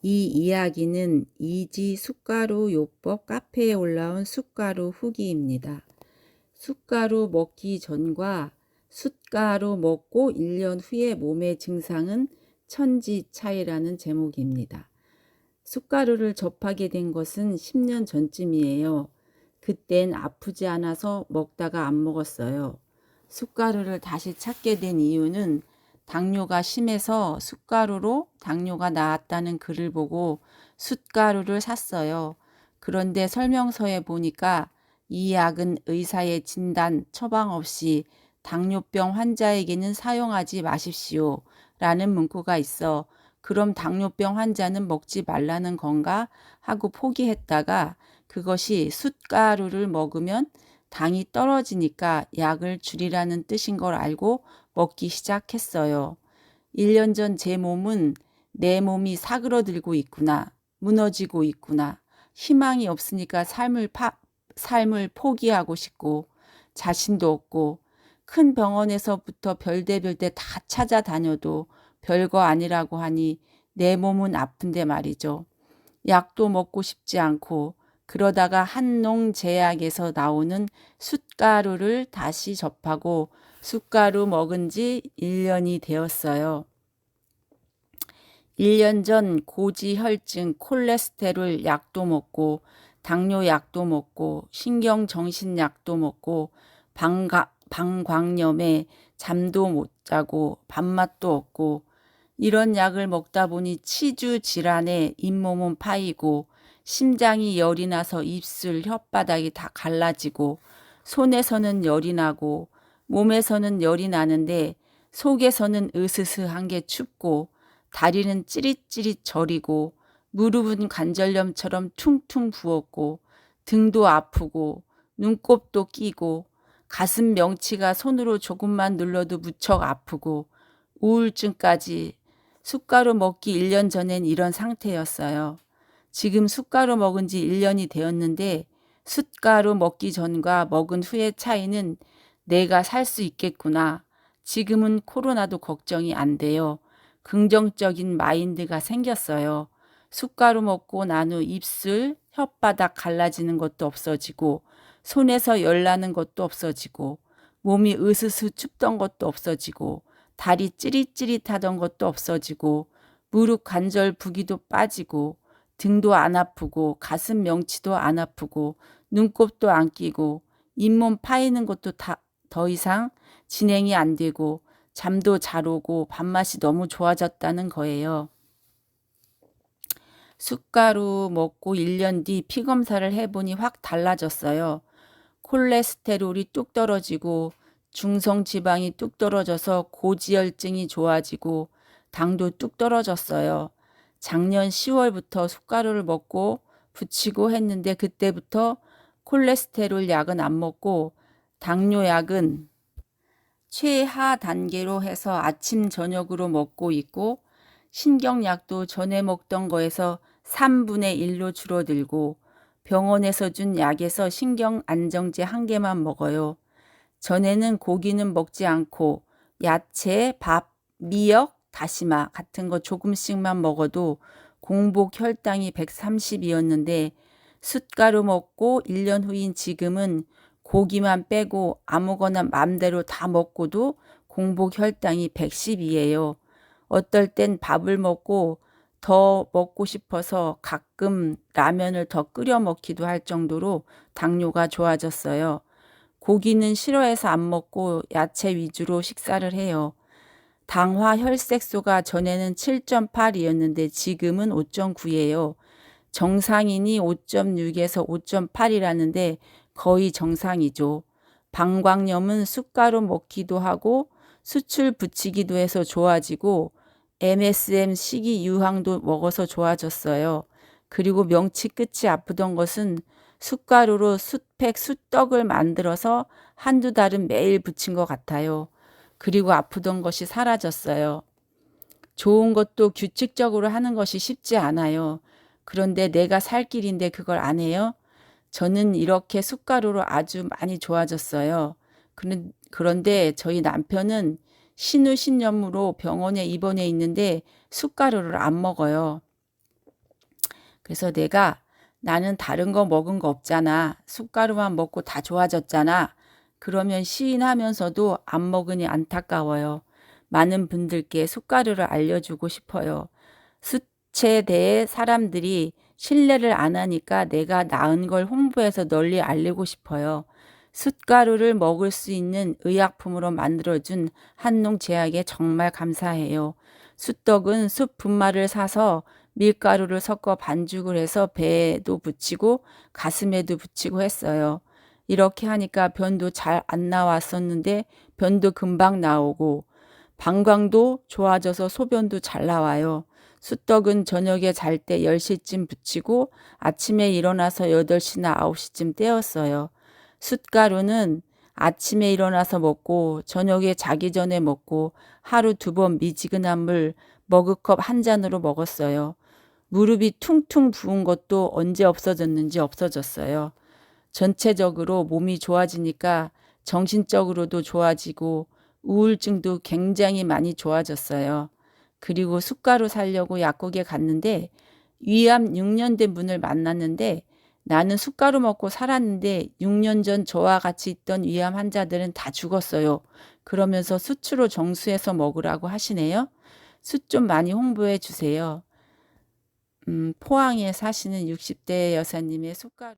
이 이야기는 이지 숟가루 요법 카페에 올라온 숟가루 후기입니다. 숟가루 먹기 전과 숟가루 먹고 1년 후의 몸의 증상은 천지 차이라는 제목입니다. 숟가루를 접하게 된 것은 10년 전쯤이에요. 그땐 아프지 않아서 먹다가 안 먹었어요. 숟가루를 다시 찾게 된 이유는 당뇨가 심해서 숟가루로 당뇨가 나았다는 글을 보고 숟가루를 샀어요. 그런데 설명서에 보니까 이 약은 의사의 진단, 처방 없이 당뇨병 환자에게는 사용하지 마십시오 라는 문구가 있어 그럼 당뇨병 환자는 먹지 말라는 건가 하고 포기했다가 그것이 숟가루를 먹으면 당이 떨어지니까 약을 줄이라는 뜻인 걸 알고 먹기 시작했어요. 1년 전 제 몸은 내 몸이 사그러들고 있구나, 무너지고 있구나, 희망이 없으니까 삶을 포기하고 싶고 자신도 없고 큰 병원에서부터 별데별데 다 찾아다녀도 별거 아니라고 하니 내 몸은 아픈데 말이죠. 약도 먹고 싶지 않고 그러다가 한농제약에서 나오는 숟가루를 다시 접하고 숟가루 먹은 지 1년이 되었어요. 1년 전 고지혈증, 콜레스테롤 약도 먹고 당뇨 약도 먹고 신경정신약도 먹고 방광염에 잠도 못 자고 밥맛도 없고 이런 약을 먹다 보니 치주 질환에 잇몸은 파이고 심장이 열이 나서 입술, 혓바닥이 다 갈라지고 손에서는 열이 나고 몸에서는 열이 나는데 속에서는 으스스한 게 춥고 다리는 찌릿찌릿 저리고 무릎은 관절염처럼 퉁퉁 부었고 등도 아프고 눈곱도 끼고 가슴 명치가 손으로 조금만 눌러도 무척 아프고 우울증까지 숟가루 먹기 1년 전엔 이런 상태였어요. 지금 숟가루 먹은 지 1년이 되었는데 숟가루 먹기 전과 먹은 후의 차이는 내가 살 수 있겠구나. 지금은 코로나도 걱정이 안 돼요. 긍정적인 마인드가 생겼어요. 숟가루 먹고 난 후 입술, 혓바닥 갈라지는 것도 없어지고 손에서 열 나는 것도 없어지고 몸이 으스스 춥던 것도 없어지고 다리 찌릿찌릿하던 것도 없어지고 무릎 관절 부기도 빠지고 등도 안 아프고 가슴 명치도 안 아프고 눈곱도 안 끼고 잇몸 파이는 것도 더 이상 진행이 안 되고 잠도 잘 오고 밥맛이 너무 좋아졌다는 거예요. 숟가루 먹고 1년 뒤 피검사를 해보니 확 달라졌어요. 콜레스테롤이 뚝 떨어지고 중성지방이 뚝 떨어져서 고지혈증이 좋아지고 당도 뚝 떨어졌어요. 작년 10월부터 숟가루를 먹고 붙이고 했는데 그때부터 콜레스테롤 약은 안 먹고 당뇨 약은 최하 단계로 해서 아침 저녁으로 먹고 있고 신경약도 전에 먹던 거에서 3분의 1로 줄어들고 병원에서 준 약에서 신경 안정제 1개만 먹어요. 전에는 고기는 먹지 않고 야채, 밥, 미역, 다시마 같은 거 조금씩만 먹어도 공복 혈당이 130이었는데 숟가루 먹고 1년 후인 지금은 고기만 빼고 아무거나 맘대로 다 먹고도 공복 혈당이 110이에요. 어떨 땐 밥을 먹고 더 먹고 싶어서 가끔 라면을 더 끓여 먹기도 할 정도로 당뇨가 좋아졌어요. 고기는 싫어해서 안 먹고 야채 위주로 식사를 해요. 당화 혈색소가 전에는 7.8이었는데 지금은 5.9예요. 정상인이 5.6에서 5.8이라는데 거의 정상이죠. 방광염은 숟가루 먹기도 하고 수출 붙이기도 해서 좋아지고 MSM 식이 유황도 먹어서 좋아졌어요. 그리고 명치 끝이 아프던 것은 숟가루로 숯팩 숯떡을 만들어서 한두 달은 매일 붙인 것 같아요. 그리고 아프던 것이 사라졌어요. 좋은 것도 규칙적으로 하는 것이 쉽지 않아요. 그런데 내가 살 길인데 그걸 안 해요? 저는 이렇게 숟가루로 아주 많이 좋아졌어요. 그런데 저희 남편은 신우신염으로 병원에 입원해 있는데 숟가루를 안 먹어요. 그래서 내가 나는 다른 거 먹은 거 없잖아. 숟가루만 먹고 다 좋아졌잖아. 그러면 시인하면서도 안 먹으니 안타까워요. 많은 분들께 숟가루를 알려주고 싶어요. 숯에 대해 사람들이 신뢰를 안 하니까 내가 나은 걸 홍보해서 널리 알리고 싶어요. 숯가루를 먹을 수 있는 의약품으로 만들어준 한농제약에 정말 감사해요. 숯떡은 숯 분말을 사서 밀가루를 섞어 반죽을 해서 배에도 붙이고 가슴에도 붙이고 했어요. 이렇게 하니까 변도 잘 안 나왔었는데 변도 금방 나오고 방광도 좋아져서 소변도 잘 나와요. 숯떡은 저녁에 잘 때 10시쯤 붙이고 아침에 일어나서 8시나 9시쯤 떼었어요. 숯가루는 아침에 일어나서 먹고 저녁에 자기 전에 먹고 하루 2번 미지근한 물 머그컵 한 잔으로 먹었어요. 무릎이 퉁퉁 부은 것도 언제 없어졌는지 없어졌어요. 전체적으로 몸이 좋아지니까 정신적으로도 좋아지고 우울증도 굉장히 많이 좋아졌어요. 그리고 숟가루 사려고 약국에 갔는데 위암 6년 된 분을 만났는데 나는 숟가루 먹고 살았는데 6년 전 저와 같이 있던 위암 환자들은 다 죽었어요. 그러면서 수치로 정수해서 먹으라고 하시네요. 숯 좀 많이 홍보해 주세요. 포항에 사시는 60대 여사님의 숟가루.